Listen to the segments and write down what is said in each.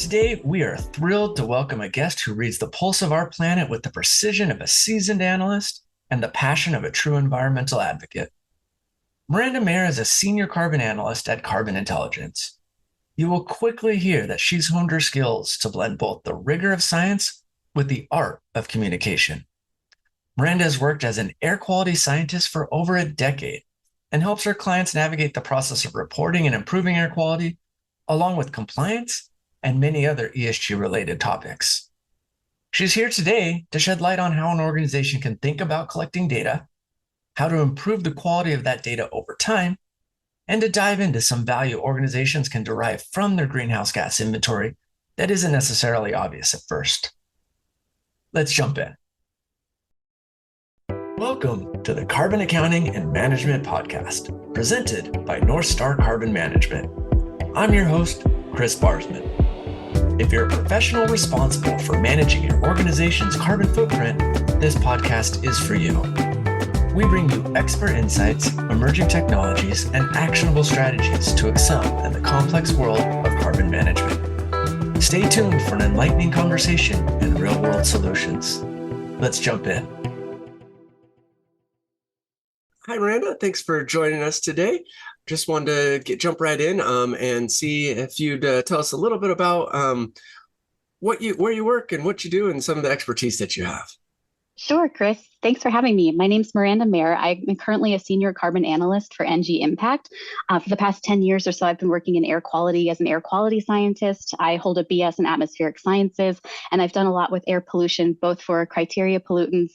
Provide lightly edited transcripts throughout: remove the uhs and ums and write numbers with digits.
Today, we are thrilled to welcome a guest who reads the pulse of our planet with the precision of a seasoned analyst and the passion of a true environmental advocate. Miranda Mair is a senior carbon analyst at Carbon Intelligence. You will quickly hear that she's honed her skills to blend both the rigor of science with the art of communication. Miranda has worked as an air quality scientist for over a decade and helps her clients navigate the process of reporting and improving air quality, along with compliance and many other ESG-related topics. She's here today to shed light on how an organization can think about collecting data, how to improve the quality of that data over time, and to dive into some value organizations can derive from their greenhouse gas inventory that isn't necessarily obvious at first. Let's jump in. Welcome to the Carbon Accounting and Management Podcast, presented by North Star Carbon Management. I'm your host, Chris Barsman. If you're a professional responsible for managing your organization's carbon footprint, this podcast is for you. We bring you expert insights, emerging technologies, and actionable strategies to excel in the complex world of carbon management. Stay tuned for an enlightening conversation and real-world solutions. Let's jump in. Hi, Miranda. Thanks for joining us today. Just wanted to jump right in and see if you'd tell us a little bit about where you work and what you do and some of the expertise that you have. Sure, Chris. Thanks for having me. My name's Miranda Mair. I'm currently a senior carbon analyst for ENGIE Impact. For the past 10 years or so, I've been working in air quality as an air quality scientist. I hold a BS in atmospheric sciences, and I've done a lot with air pollution, both for criteria pollutants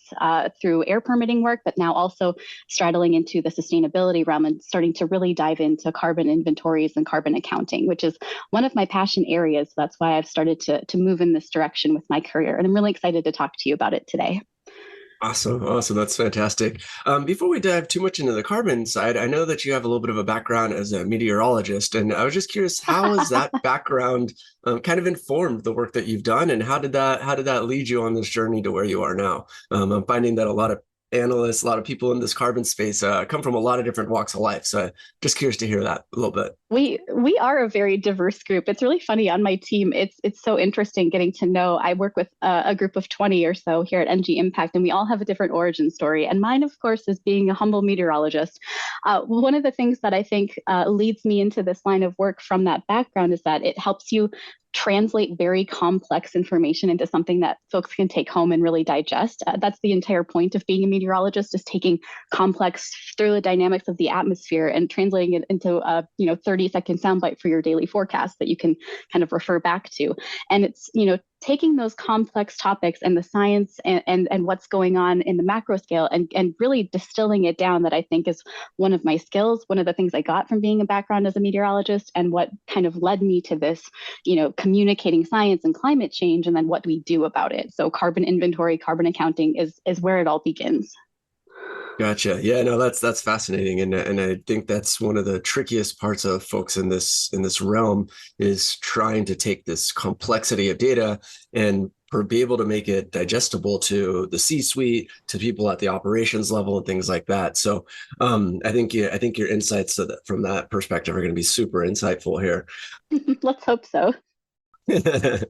through air permitting work, but now also straddling into the sustainability realm and starting to really dive into carbon inventories and carbon accounting, which is one of my passion areas. That's why I've started to move in this direction with my career. And I'm really excited to talk to you about it today. Awesome. That's fantastic. Before we dive too much into the carbon side, I know that you have a little bit of a background as a meteorologist, and I was just curious, how has that background kind of informed the work that you've done, and how did that lead you on this journey to where you are now? I'm finding that a lot of analysts, a lot of people in this carbon space come from a lot of different walks of life. So just curious to hear that a little bit. We are a very diverse group. It's really funny on my team. It's so interesting getting to know. I work with a group of 20 or so here at ENGIE Impact, and we all have a different origin story. And mine, of course, is being a humble meteorologist. One of the things that I think leads me into this line of work from that background is that it helps you translate very complex information into something that folks can take home and really digest. That's the entire point of being a meteorologist, is taking complex fluid dynamics of the atmosphere and translating it into a 30-second soundbite for your daily forecast that you can kind of refer back to. And it's taking those complex topics and the science and what's going on in the macro scale and really distilling it down, that I think is one of my skills, one of the things I got from being a background as a meteorologist, and what kind of led me to this, communicating science and climate change, and then what we do about it. So carbon inventory, carbon accounting is where it all begins. Gotcha. Yeah, no, that's fascinating, and I think that's one of the trickiest parts of folks in this realm, is trying to take this complexity of data and be able to make it digestible to the C-suite, to people at the operations level, and things like that. So I think your insights from that perspective are going to be super insightful here. Let's hope so. Kind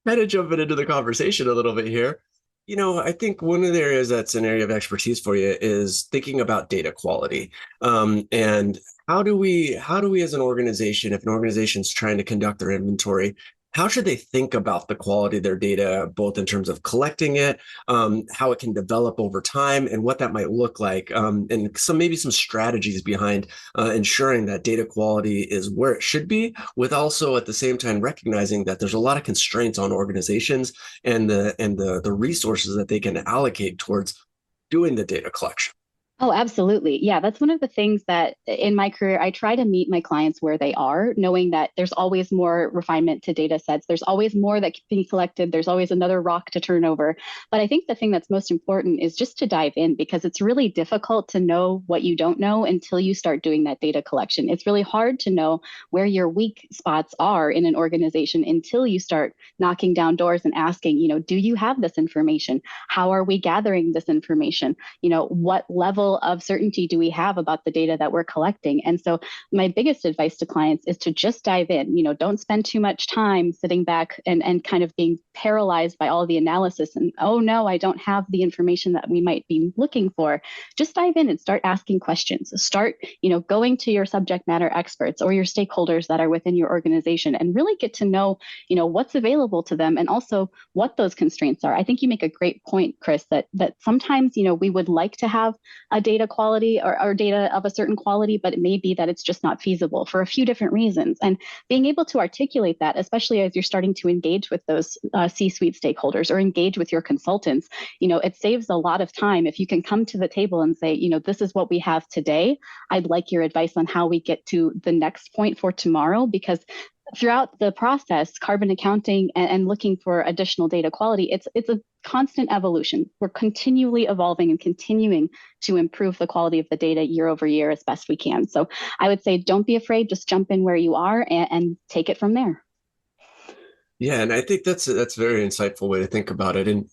of jumping into the conversation a little bit here. I think one of the areas that's an area of expertise for you is thinking about data quality. And how do we as an organization, if an organization's trying to conduct their inventory, how should they think about the quality of their data, both in terms of collecting it, how it can develop over time, and what that might look like, and maybe some strategies behind ensuring that data quality is where it should be, with also at the same time recognizing that there's a lot of constraints on organizations and the resources that they can allocate towards doing the data collection. Oh, absolutely. Yeah, that's one of the things that in my career, I try to meet my clients where they are, knowing that there's always more refinement to data sets. There's always more that can be collected. There's always another rock to turn over. But I think the thing that's most important is just to dive in, because it's really difficult to know what you don't know until you start doing that data collection. It's really hard to know where your weak spots are in an organization until you start knocking down doors and asking, do you have this information? How are we gathering this information? What level level of certainty do we have about the data that we're collecting? And so my biggest advice to clients is to just dive in. Don't spend too much time sitting back and kind of being paralyzed by all the analysis and, oh no, I don't have the information that we might be looking for. Just dive in and start asking questions. Start, going to your subject matter experts or your stakeholders that are within your organization and really get to know, what's available to them and also what those constraints are. I think you make a great point, Chris, that sometimes, we would like to have a data quality or data of a certain quality, but it may be that it's just not feasible for a few different reasons. And being able to articulate that, especially as you're starting to engage with those C-suite stakeholders or engage with your consultants, it saves a lot of time if you can come to the table and say, this is what we have today. I'd like your advice on how we get to the next point for tomorrow, because throughout the process, carbon accounting and looking for additional data quality, it's a constant evolution. We're continually evolving and continuing to improve the quality of the data year over year as best we can. So I would say don't be afraid, just jump in where you are and take it from there. Yeah, and I think that's a very insightful way to think about it. And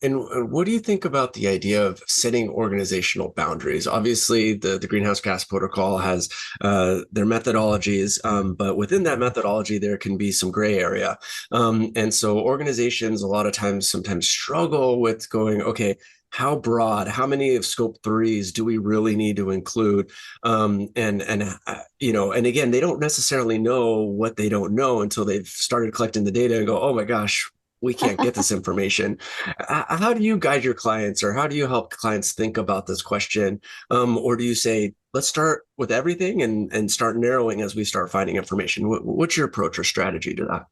what do you think about the idea of setting organizational boundaries? Obviously, the Greenhouse Gas Protocol has their methodologies, but within that methodology, there can be some gray area. And so organizations a lot of times sometimes struggle with going, okay, how broad, how many of scope threes do we really need to include? And again, they don't necessarily know what they don't know until they've started collecting the data and go, oh my gosh, we can't get this information. How do you guide your clients, or how do you help clients think about this question? Or do you say, let's start with everything and start narrowing as we start finding information? What's your approach or strategy to that?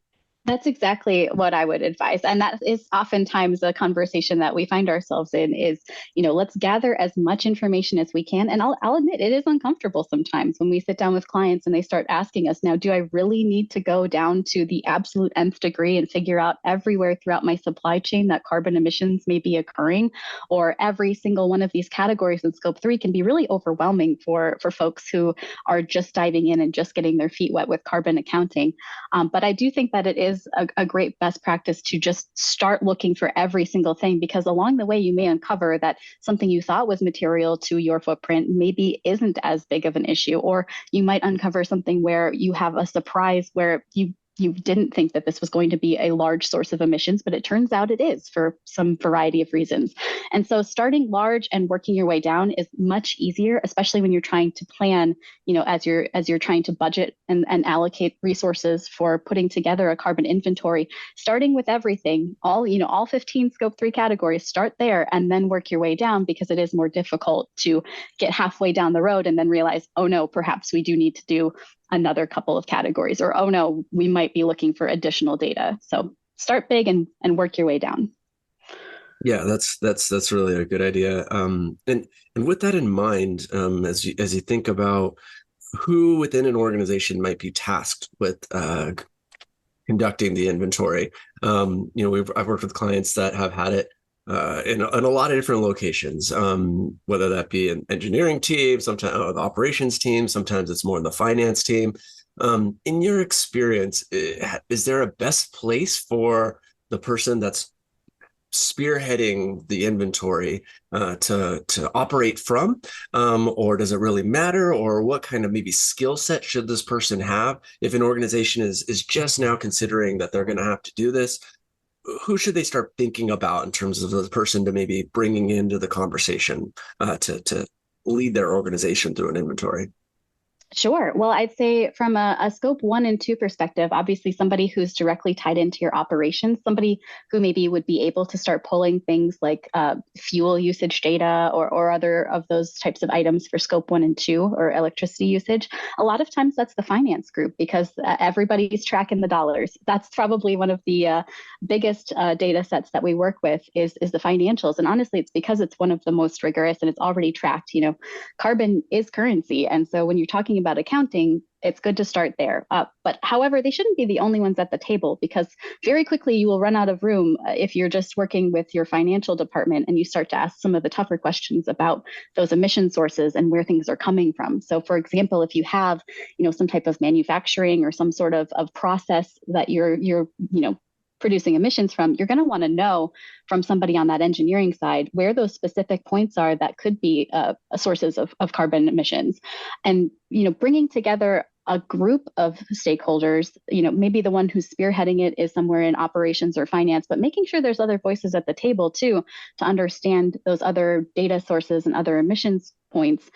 That's exactly what I would advise. And that is oftentimes a conversation that we find ourselves in is, let's gather as much information as we can. And I'll admit it is uncomfortable sometimes when we sit down with clients and they start asking us, now, do I really need to go down to the absolute nth degree and figure out everywhere throughout my supply chain that carbon emissions may be occurring? Or every single one of these categories in scope 3 can be really overwhelming for folks who are just diving in and just getting their feet wet with carbon accounting. But I do think that it is a great best practice to just start looking for every single thing, because along the way you may uncover that something you thought was material to your footprint maybe isn't as big of an issue, or you might uncover something where you have a surprise where you didn't think that this was going to be a large source of emissions, but it turns out it is for some variety of reasons. And so starting large and working your way down is much easier, especially when you're trying to plan, as you're trying to budget and allocate resources for putting together a carbon inventory. Starting with everything, all 15 scope 3 categories, start there and then work your way down, because it is more difficult to get halfway down the road and then realize, oh no, perhaps we do need to do another couple of categories, or oh no, we might be looking for additional data. So start big and work your way down. Yeah, that's really a good idea. And with that in mind, as you think about who within an organization might be tasked with conducting the inventory, I've worked with clients that have had it in a lot of different locations, whether that be an engineering team, sometimes the operations team, sometimes it's more in the finance team. In your experience, is there a best place for the person that's spearheading the inventory to operate from, or does it really matter? Or what kind of maybe skill set should this person have if an organization is just now considering that they're going to have to do this? Who should they start thinking about in terms of the person to maybe bringing into the conversation to lead their organization through an inventory? Sure. Well, I'd say from a scope 1 and 2 perspective, obviously somebody who's directly tied into your operations, somebody who maybe would be able to start pulling things like fuel usage data or other of those types of items for scope 1 and 2, or electricity usage. A lot of times that's the finance group, because everybody's tracking the dollars. That's probably one of the biggest data sets that we work with is the financials. And honestly, it's because it's one of the most rigorous and it's already tracked. Carbon is currency. And so when you're talking about accounting, it's good to start there. But however, they shouldn't be the only ones at the table, because very quickly you will run out of room if you're just working with your financial department and you start to ask some of the tougher questions about those emission sources and where things are coming from. So for example, if you have, some type of manufacturing or some sort of process that you're producing emissions from, you're going to want to know from somebody on that engineering side where those specific points are that could be sources of carbon emissions. And, bringing together a group of stakeholders, maybe the one who's spearheading it is somewhere in operations or finance, but making sure there's other voices at the table too to understand those other data sources and other emissions points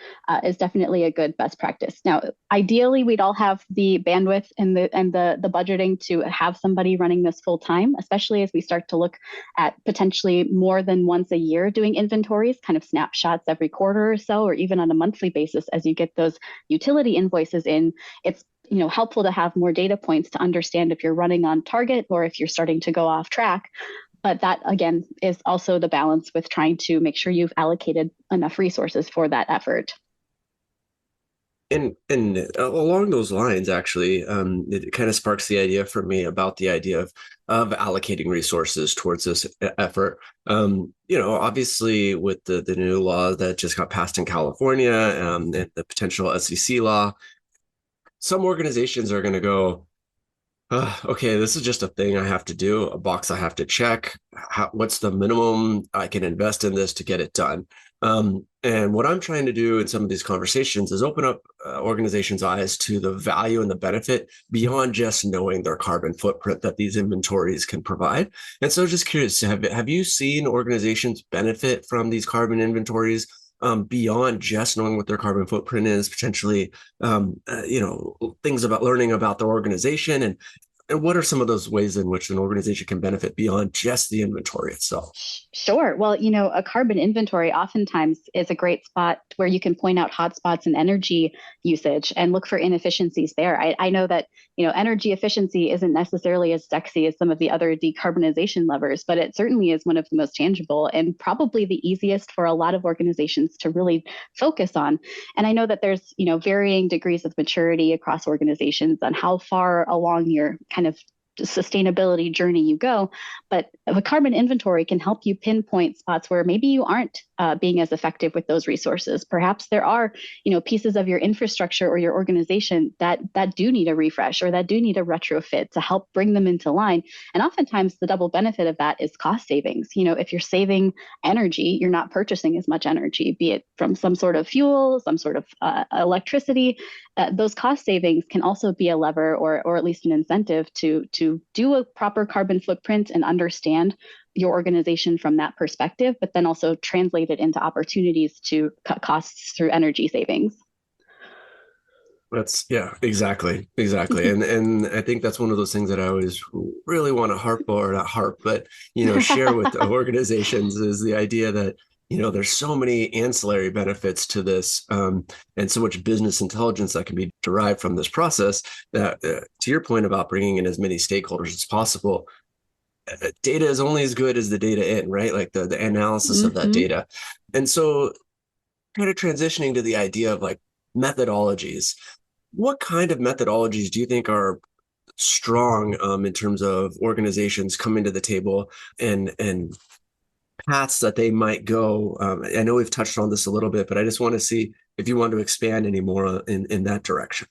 is definitely a good best practice. Now, ideally, we'd all have the bandwidth and the budgeting to have somebody running this full time, especially as we start to look at potentially more than once a year doing inventories, kind of snapshots every quarter or so, or even on a monthly basis as you get those utility invoices in. It's helpful to have more data points to understand if you're running on target or if you're starting to go off track. But that, again, is also the balance with trying to make sure you've allocated enough resources for that effort. And along those lines, actually, it kind of sparks the idea for me about the idea of allocating resources towards this effort. Obviously, with the new law that just got passed in California, and the potential SEC law, some organizations are going to go, okay, this is just a thing I have to do, a box I have to check. What's the minimum I can invest in this to get it done? And what I'm trying to do in some of these conversations is open up organizations' eyes to the value and the benefit beyond just knowing their carbon footprint that these inventories can provide. And so just curious, have you seen organizations benefit from these carbon inventories beyond just knowing what their carbon footprint is, potentially, things about learning about their organization, and what are some of those ways in which an organization can benefit beyond just the inventory itself? Sure. Well, a carbon inventory oftentimes is a great spot where you can point out hotspots in energy usage and look for inefficiencies there. I know that, energy efficiency isn't necessarily as sexy as some of the other decarbonization levers, but it certainly is one of the most tangible and probably the easiest for a lot of organizations to really focus on. And I know that there's, varying degrees of maturity across organizations on how far along your kind of sustainability journey you go. But a carbon inventory can help you pinpoint spots where maybe you aren't being as effective with those resources. Perhaps there are, pieces of your infrastructure or your organization that do need a refresh or that do need a retrofit to help bring them into line. And oftentimes the double benefit of that is cost savings. If you're saving energy, you're not purchasing as much energy, be it from some sort of fuel, some sort of electricity. Those cost savings can also be a lever or at least an incentive to do a proper carbon footprint and understand your organization from that perspective, but then also translate it into opportunities to cut costs through energy savings. Yeah, exactly. And I think that's one of those things that I always really want to share with the organizations, is the idea that, there's so many ancillary benefits to this, and so much business intelligence that can be derived from this process that, to your point about bringing in as many stakeholders as possible, data is only as good as the data in, right? Like the analysis of that data. And so kind of transitioning to the idea of like methodologies, what kind of methodologies do you think are strong in terms of organizations coming to the table and paths that they might go? I know we've touched on this a little bit, but I just want to see if you want to expand any more in that direction.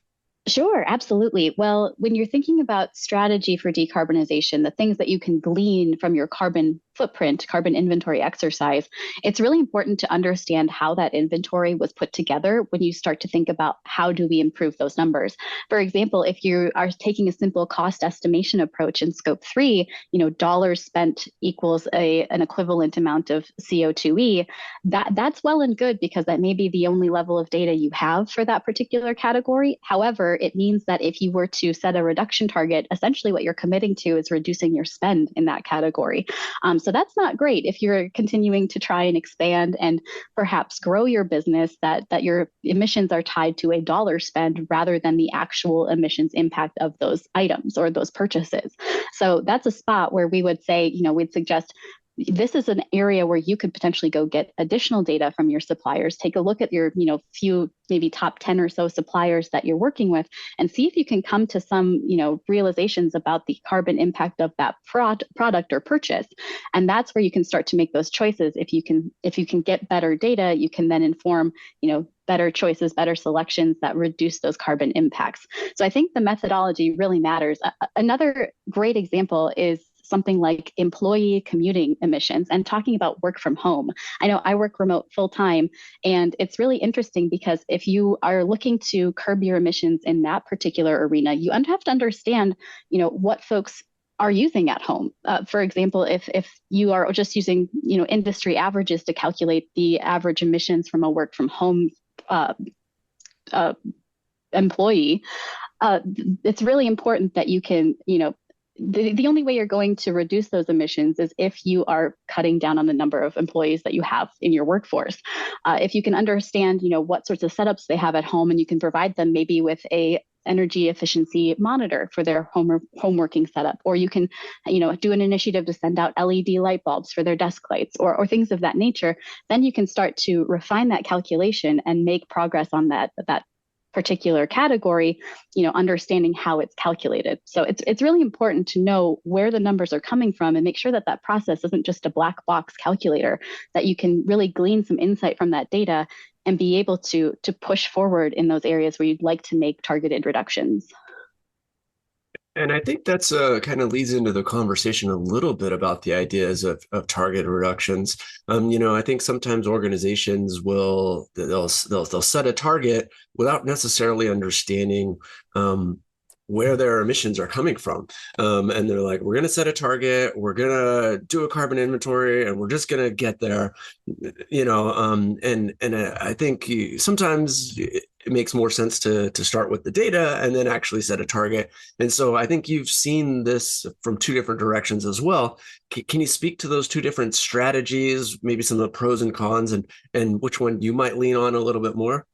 Sure, absolutely. Well, when you're thinking about strategy for decarbonization, the things that you can glean from your carbon footprint, carbon inventory exercise, it's really important to understand how that inventory was put together when you start to think about how do we improve those numbers. For example, if you are taking a simple cost estimation approach in scope 3, dollars spent equals an equivalent amount of CO2e, that's well and good because that may be the only level of data you have for that particular category. However, it means that if you were to set a reduction target, essentially what you're committing to is reducing your spend in that category. So that's not great if you're continuing to try and expand and perhaps grow your business, that your emissions are tied to a dollar spend rather than the actual emissions impact of those items or those purchases. So that's a spot where we would say, we'd suggest this is an area where you could potentially go get additional data from your suppliers, take a look at your, few, maybe top 10 or so suppliers that you're working with, and see if you can come to some, realizations about the carbon impact of that product or purchase. And that's where you can start to make those choices. If you can get better data, you can then inform, better choices, better selections that reduce those carbon impacts. So I think the methodology really matters. Another great example is something like employee commuting emissions and talking about work from home. I know I work remote full time, and it's really interesting because if you are looking to curb your emissions in that particular arena, you have to understand, what folks are using at home. For example, if you are just using, industry averages to calculate the average emissions from a work from home uh, uh, employee, it's really important that you can, the only way you're going to reduce those emissions is if you are cutting down on the number of employees that you have in your workforce. If you can understand, what sorts of setups they have at home, and you can provide them maybe with a energy efficiency monitor for their home working setup, or you can, do an initiative to send out LED light bulbs for their desk lights, or things of that nature. Then you can start to refine that calculation and make progress on that particular category, understanding how it's calculated. So it's really important to know where the numbers are coming from and make sure that that process isn't just a black box calculator, that you can really glean some insight from that data and be able to push forward in those areas where you'd like to make targeted reductions. And I think that's kind of leads into the conversation a little bit about the ideas of target reductions. I think sometimes organizations they'll set a target without necessarily understanding where their emissions are coming from. And they're like, we're going to set a target, we're going to do a carbon inventory, and we're just going to get there, and I think sometimes it makes more sense to start with the data and then actually set a target. And so I think you've seen this from two different directions as well. Can you speak to those two different strategies, maybe some of the pros and cons, and which one you might lean on a little bit more?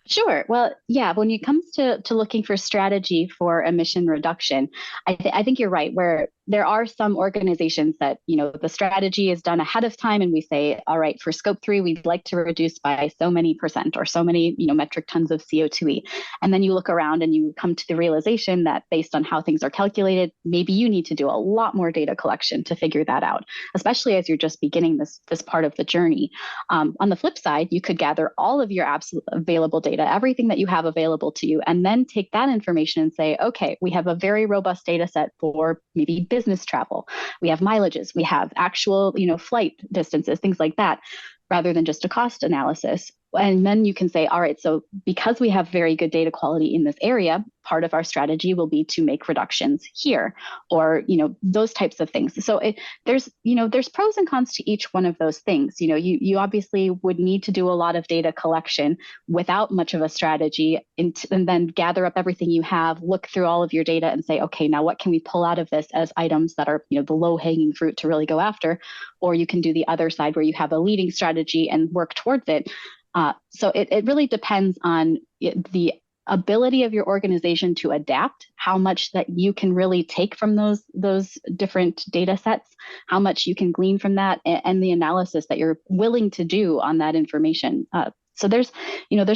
Sure. Well, yeah, when it comes to looking for strategy for emission reduction, I think you're right, where there are some organizations that, the strategy is done ahead of time and we say, all right, for scope 3, we'd like to reduce by so many percent or so many, metric tons of CO2e. And then you look around and you come to the realization that based on how things are calculated, maybe you need to do a lot more data collection to figure that out, especially as you're just beginning this part of the journey. On the flip side, you could gather all of your absolute available data, everything that you have available to you, and then take that information and say, okay, we have a very robust data set for maybe business travel. We have mileages, we have actual, flight distances, things like that, rather than just a cost analysis. And then you can say, all right, so because we have very good data quality in this area, part of our strategy will be to make reductions here, or, those types of things. So there's pros and cons to each one of those things. You obviously would need to do a lot of data collection without much of a strategy, and then gather up everything you have, look through all of your data and say, okay, now what can we pull out of this as items that are, the low hanging fruit to really go after? Or you can do the other side where you have a leading strategy and work towards it. So it really depends on the ability of your organization to adapt, how much that you can really take from those different data sets, how much you can glean from that, and the analysis that you're willing to do on that information. So there's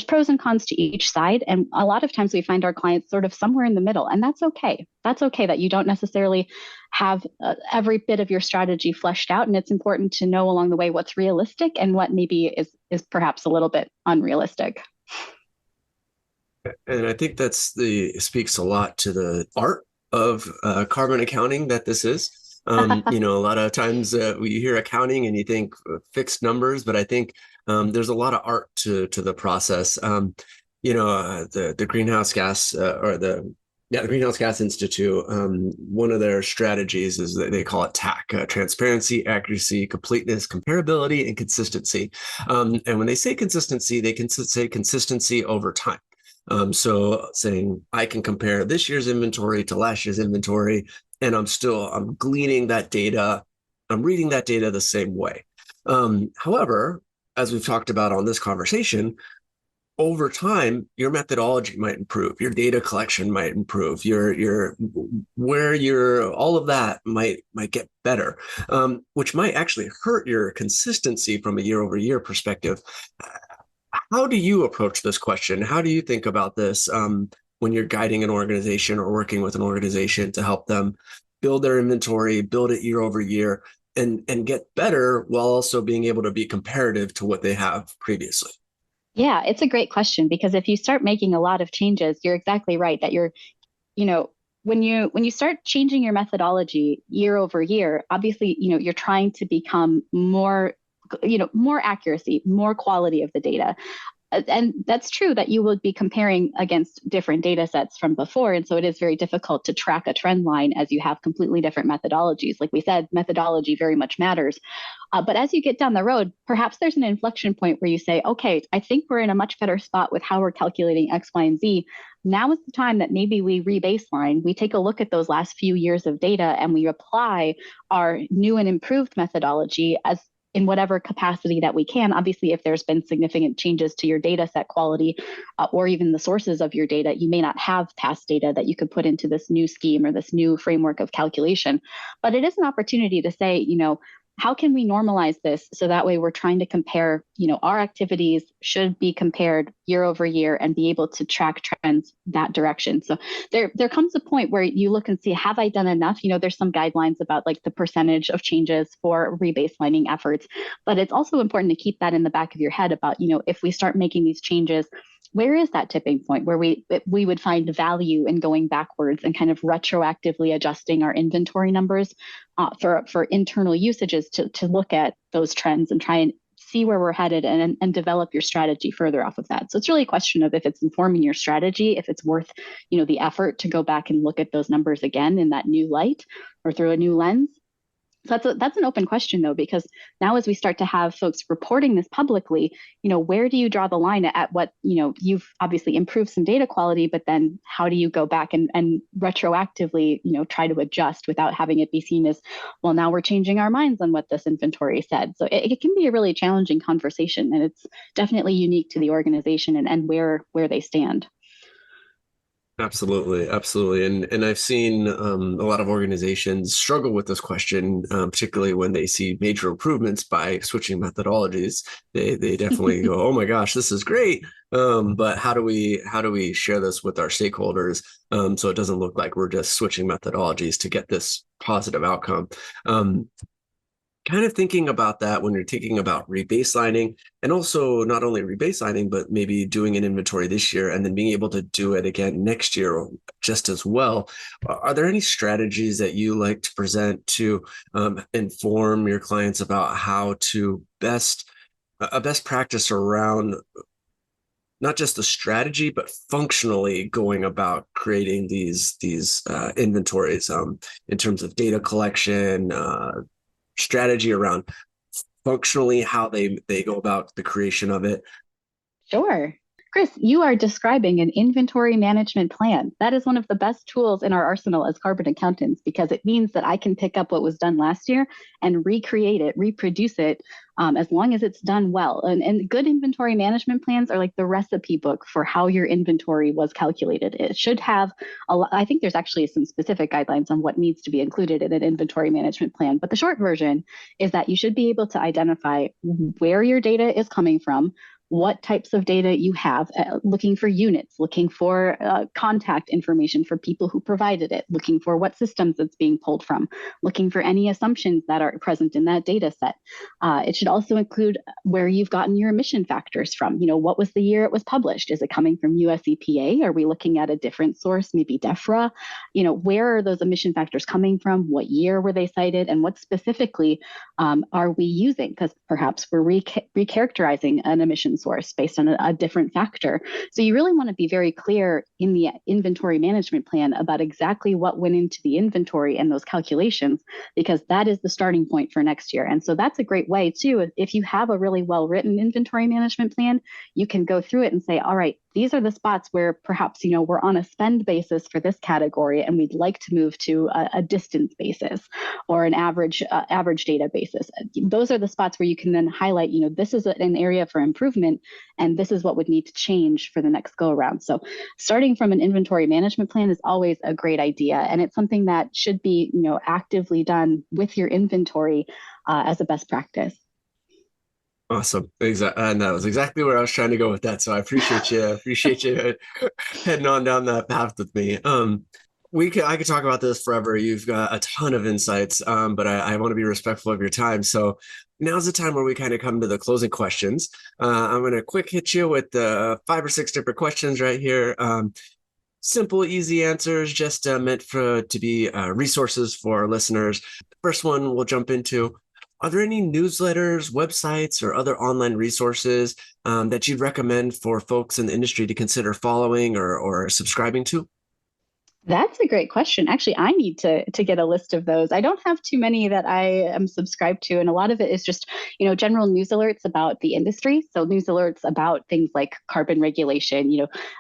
pros and cons to each side. And a lot of times we find our clients sort of somewhere in the middle, and that's okay. That's okay that you don't necessarily have every bit of your strategy fleshed out. And it's important to know along the way what's realistic and what maybe is perhaps a little bit unrealistic. And I think speaks a lot to the art of carbon accounting that this is. A lot of times you hear accounting and you think fixed numbers, but I think there's a lot of art to the process. The greenhouse gas the Greenhouse Gas Institute, one of their strategies is that they call it TAC, transparency, accuracy, completeness, comparability, and consistency. And when they say consistency, they can say consistency over time. So saying I can compare this year's inventory to last year's inventory, and I'm gleaning that data. I'm reading that data the same way. However, as we've talked about on this conversation, over time, your methodology might improve, your data collection might improve, all of that might get better, which might actually hurt your consistency from a year-over-year perspective. How do you approach this question? How do you think about this when you're guiding an organization or working with an organization to help them build their inventory, build it year over year, and get better while also being able to be comparative to what they have previously? Yeah, it's a great question, because if you start making a lot of changes, you're exactly right that you're, when you start changing your methodology year over year, obviously, you're trying to become more, more accuracy, more quality of the data. And that's true that you will be comparing against different data sets from before. And so it is very difficult to track a trend line as you have completely different methodologies. Like we said, methodology very much matters. But as you get down the road, perhaps there's an inflection point where you say, okay, I think we're in a much better spot with how we're calculating X, Y, and Z. Now is the time that maybe we rebaseline, we take a look at those last few years of data and we apply our new and improved methodology as in whatever capacity that we can. Obviously, if there's been significant changes to your data set quality or even the sources of your data, you may not have past data that you could put into this new scheme or this new framework of calculation. But it is an opportunity to say, how can we normalize this so that way we're trying to compare, our activities should be compared year over year and be able to track trends that direction. So there comes a point where you look and see, have I done enough? There's some guidelines about like the percentage of changes for rebaselining efforts, but it's also important to keep that in the back of your head about, if we start making these changes, where is that tipping point where we would find value in going backwards and kind of retroactively adjusting our inventory numbers for internal usages to look at those trends and try and see where we're headed and develop your strategy further off of that. So it's really a question of if it's informing your strategy, if it's worth, the effort to go back and look at those numbers again in that new light or through a new lens. So that's an open question, though, because now as we start to have folks reporting this publicly, where do you draw the line at what, you've obviously improved some data quality, but then how do you go back and retroactively, try to adjust without having it be seen as, well, now we're changing our minds on what this inventory said. So it can be a really challenging conversation, and it's definitely unique to the organization and where they stand. Absolutely, absolutely, and I've seen a lot of organizations struggle with this question, particularly when they see major improvements by switching methodologies. They definitely go, "Oh my gosh, this is great!" But how do we share this with our stakeholders so it doesn't look like we're just switching methodologies to get this positive outcome? Kind of thinking about that when you're thinking about rebaselining, and also not only rebaselining, but maybe doing an inventory this year and then being able to do it again next year just as well. Are there any strategies that you like to present to inform your clients about how to best practice around not just the strategy, but functionally going about creating these inventories in terms of data collection, strategy around functionally how they go about the creation of it? Sure. Chris, you are describing an inventory management plan. That is one of the best tools in our arsenal as carbon accountants because it means that I can pick up what was done last year and recreate it, reproduce it, as long as it's done well. And good inventory management plans are like the recipe book for how your inventory was calculated. It should have I think there's actually some specific guidelines on what needs to be included in an inventory management plan. But the short version is that you should be able to identify where your data is coming from, what types of data you have, looking for units, looking for contact information for people who provided it, looking for what systems it's being pulled from, looking for any assumptions that are present in that data set. It should also include where you've gotten your emission factors from. What was the year it was published? Is it coming from US EPA? Are we looking at a different source, maybe DEFRA? Where are those emission factors coming from? What year were they cited? And what specifically are we using? Because perhaps we're recharacterizing an emission source based on a different factor. So you really want to be very clear in the inventory management plan about exactly what went into the inventory and those calculations, because that is the starting point for next year. And so that's a great way too. If you have a really well-written inventory management plan, you can go through it and say, all right, these are the spots where perhaps, we're on a spend basis for this category and we'd like to move to a distance basis or an average data basis. Those are the spots where you can then highlight, this is an area for improvement and this is what would need to change for the next go around. So starting from an inventory management plan is always a great idea. And it's something that should be, actively done with your inventory as a best practice. Awesome. Exactly. And that was exactly where I was trying to go with that. So I appreciate you heading on down that path with me. I could talk about this forever. You've got a ton of insights, but I want to be respectful of your time. So now's the time where we kind of come to the closing questions. I'm going to quick hit you with 5 or 6 different questions right here. simple, easy answers, just meant to be resources for our listeners. First one we'll jump into. Are there any newsletters, websites, or other online resources that you'd recommend for folks in the industry to consider following or subscribing to? That's a great question. Actually, I need to get a list of those. I don't have too many that I am subscribed to, and a lot of it is just, general news alerts about the industry. So news alerts about things like carbon regulation.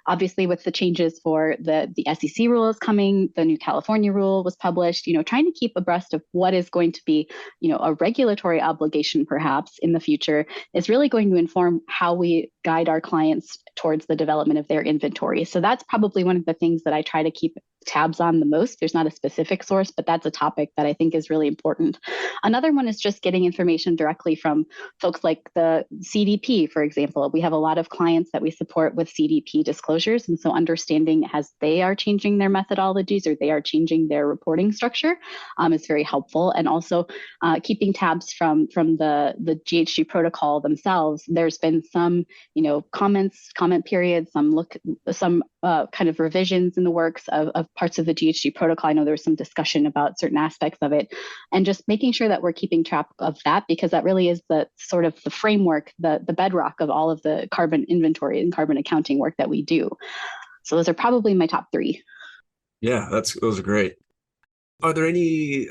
Obviously with the changes for the SEC rules coming, the new California rule was published. Trying to keep abreast of what is going to be, a regulatory obligation perhaps in the future is really going to inform how we guide our clients towards the development of their inventory. So that's probably one of the things that I try to keep tabs on the most. There's not a specific source, but that's a topic that I think is really important. Another one is just getting information directly from folks like the CDP, for example. We have a lot of clients that we support with CDP disclosures. And so understanding as they are changing their methodologies or they are changing their reporting structure is very helpful. And also keeping tabs from the GHG protocol themselves. There's been some, comment periods, some kind of revisions in the works of parts of the GHG protocol. I know there was some discussion about certain aspects of it, and just making sure that we're keeping track of that, because that really is the sort of the framework, the bedrock of all of the carbon inventory and carbon accounting work that we do. So those are probably my top three. Yeah, those are great. Are there any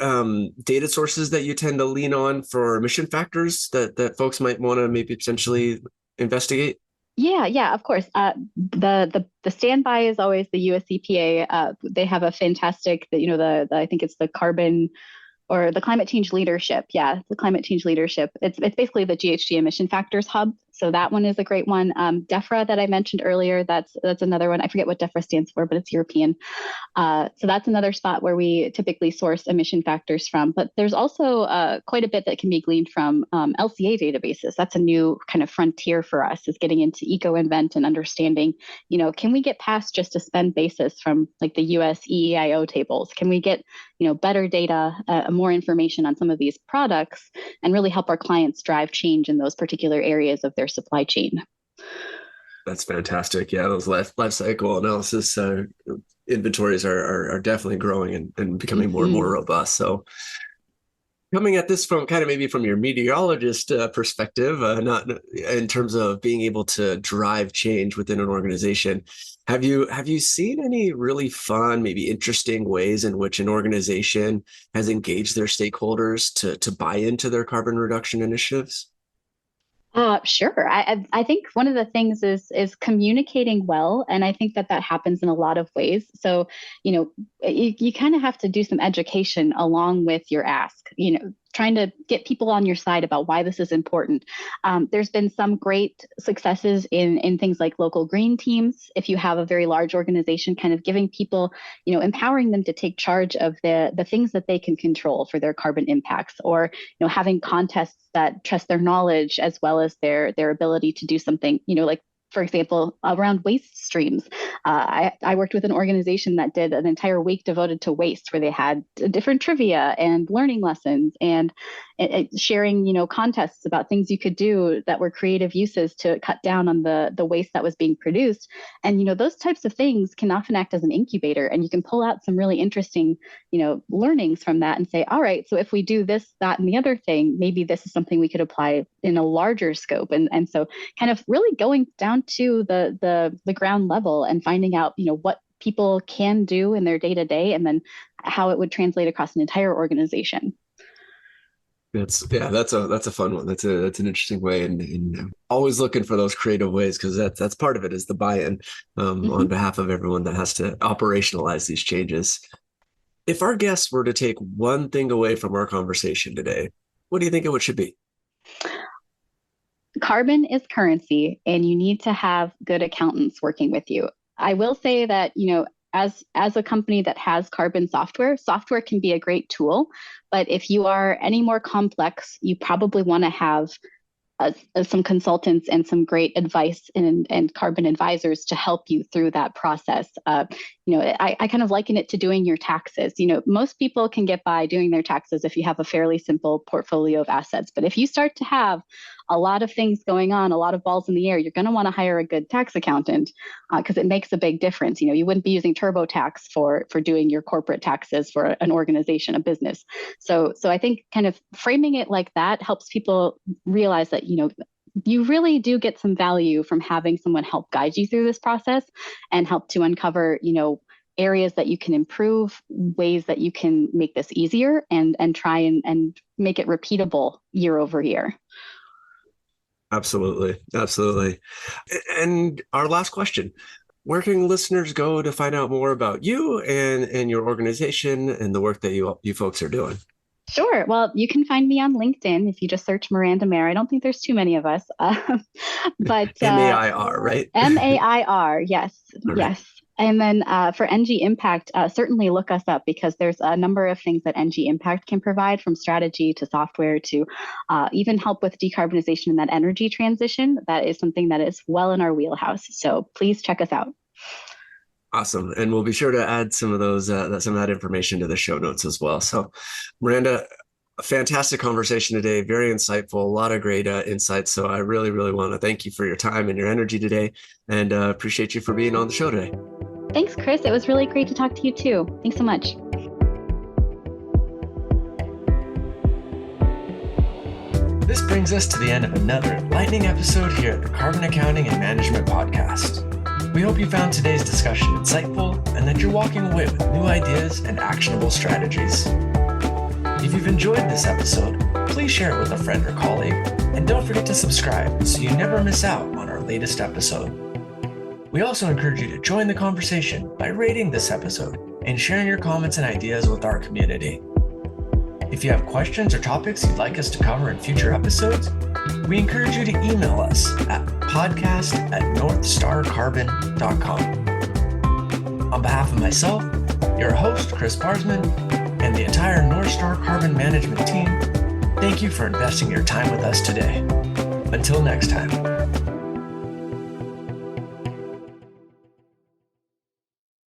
data sources that you tend to lean on for emission factors that folks might want to maybe potentially investigate? Yeah, of course. The standby is always the US EPA. They have a fantastic, I think it's the carbon or the climate change leadership. Yeah, the climate change leadership. It's basically the GHG emission factors hub. So that one is a great one. DEFRA that I mentioned earlier, that's another one. I forget what DEFRA stands for, but it's European. So that's another spot where we typically source emission factors from. But there's also quite a bit that can be gleaned from LCA databases. That's a new kind of frontier for us, is getting into EcoInvent and understanding, can we get past just a spend basis from like the US EEIO tables? Can we get, better data, more information on some of these products, and really help our clients drive change in those particular areas of their supply chain? That's fantastic. Yeah, those life cycle analysis inventories are definitely growing and becoming more and more robust. So coming at this from kind of maybe from your meteorologist perspective, not in terms of being able to drive change within an organization, have you seen any really fun, maybe interesting ways in which an organization has engaged their stakeholders to buy into their carbon reduction initiatives? Sure. I think one of the things is communicating well, and I think that happens in a lot of ways. So, you kind of have to do some education along with your ask. Trying to get people on your side about why this is important. There's been some great successes in things like local green teams. If you have a very large organization, kind of giving people, empowering them to take charge of the things that they can control for their carbon impacts, or having contests that trust their knowledge as well as their ability to do something, like, for example, around waste streams. I worked with an organization that did an entire week devoted to waste, where they had different trivia and learning lessons and sharing, contests about things you could do that were creative uses to cut down on the waste that was being produced. And, those types of things can often act as an incubator, and you can pull out some really interesting, learnings from that and say, all right, so if we do this, that, and the other thing, maybe this is something we could apply in a larger scope. And so kind of really going down to the ground level and finding out, what people can do in their day to day, and then how it would translate across an entire organization. That's a fun one. That's an interesting way, and always looking for those creative ways, because that's part of it, is the buy-in on behalf of everyone that has to operationalize these changes. If our guests were to take one thing away from our conversation today, what do you think it should be? Carbon is currency, and you need to have good accountants working with you. I will say that, as a company that has carbon software can be a great tool, but if you are any more complex, you probably want to have some consultants and some great advice and carbon advisors to help you through that process. I kind of liken it to doing your taxes. Most people can get by doing their taxes if you have a fairly simple portfolio of assets. But if you start to have a lot of things going on, a lot of balls in the air, you're going to want to hire a good tax accountant because it makes a big difference. You wouldn't be using TurboTax for doing your corporate taxes for an organization, a business. So I think kind of framing it like that helps people realize that, you really do get some value from having someone help guide you through this process and help to uncover, areas that you can improve, ways that you can make this easier and try and make it repeatable year over year. Absolutely. Absolutely. And our last question, where can listeners go to find out more about you and your organization and the work that you folks are doing? Sure. Well, you can find me on LinkedIn if you just search Miranda Mair. I don't think there's too many of us, but MAIR, right? MAIR, yes, Right. yes. And then for ENGIE Impact, certainly look us up because there's a number of things that ENGIE Impact can provide, from strategy to software to even help with decarbonization and that energy transition. That is something that is well in our wheelhouse. So please check us out. Awesome. And we'll be sure to add some of that information to the show notes as well. So Miranda, a fantastic conversation today, very insightful, a lot of great insights. So I really, really want to thank you for your time and your energy today, and appreciate you for being on the show today. Thanks, Chris. It was really great to talk to you too. Thanks so much. This brings us to the end of another enlightening episode here at the Carbon Accounting and Management Podcast. We hope you found today's discussion insightful and that you're walking away with new ideas and actionable strategies. If you've enjoyed this episode, please share it with a friend or colleague, and don't forget to subscribe so you never miss out on our latest episode. We also encourage you to join the conversation by rating this episode and sharing your comments and ideas with our community. If you have questions or topics you'd like us to cover in future episodes, we encourage you to email us at podcast@northstarcarbon.com. On behalf of myself, your host, Chris Barsman, and the entire North Star Carbon Management team, thank you for investing your time with us today. Until next time.